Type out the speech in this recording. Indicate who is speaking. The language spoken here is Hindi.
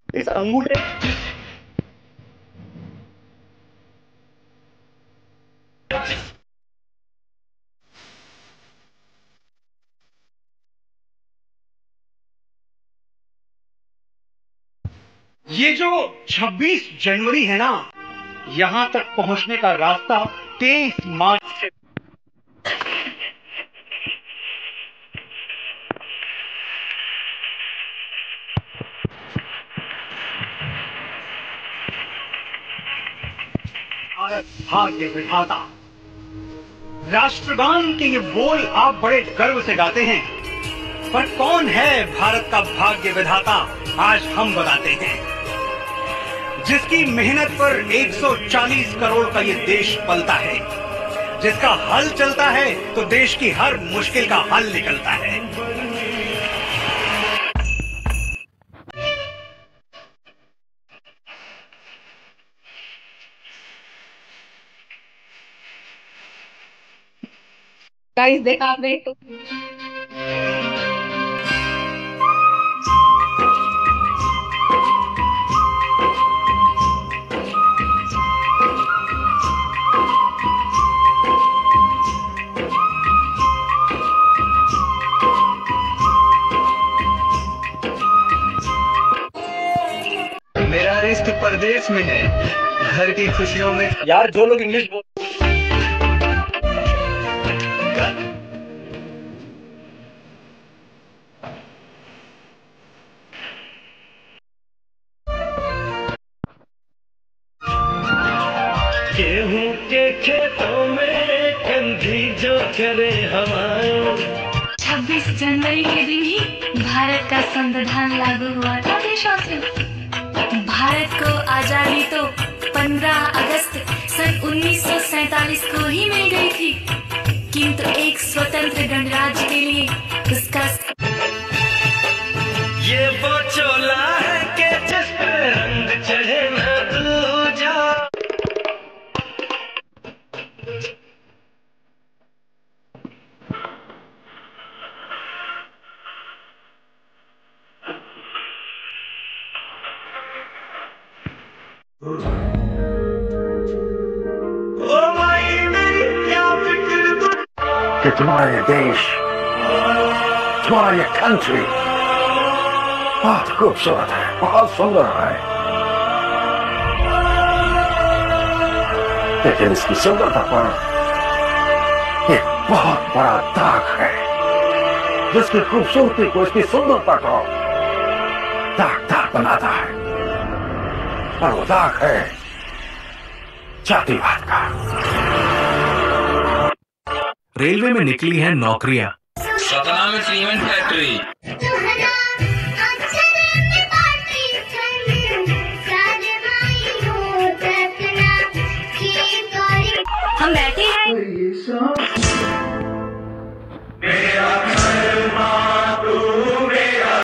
Speaker 1: इस अंगूठे ये जो 26 जनवरी है ना, यहां तक पहुंचने का रास्ता 23 मार्च से। भाग्य विधाता, राष्ट्रगान के ये बोल आप बड़े गर्व से गाते हैं, पर कौन है भारत का भाग्य विधाता आज हम बताते हैं। जिसकी मेहनत पर 140 करोड़ का ये देश पलता है, जिसका हल चलता है तो देश की हर मुश्किल का हल निकलता है।
Speaker 2: गाइस देखा आपने।
Speaker 1: मेरा रिश्क परदेश में है, घर की खुशियों में। यार जो लोग इंग्लिश बोल
Speaker 3: गेहूं के खेतों में कंधी जो करे हवाएं।
Speaker 4: 26 जनवरी के दिन ही भारत का संविधान लागू हुआ था देशवासियों। भारत को आजादी तो 15 अगस्त सन 1947 को ही मिल गई थी, किंतु एक स्वतंत्र गणराज्य के लिए उसका
Speaker 3: ये वो चोला है कि जिस पे रंग चढ़े न दूजा। ओ माई मेरी क्या फिक्र
Speaker 5: कि तुम्हारा ये देश, तुम्हारा ये कंट्री बहुत खूबसूरत है, बहुत सुंदर है, लेकिन इसकी सुंदरता पर एक बहुत बड़ा दाग है, जिसकी खूबसूरती को, इसकी सुंदरता को दागदार बनाता है, और वो दाग है जातिवाद का।
Speaker 6: रेलवे में निकली हैं नौकरियां।
Speaker 7: सतना में सीमेंट फैक्ट्री।
Speaker 4: हम बैठे हैं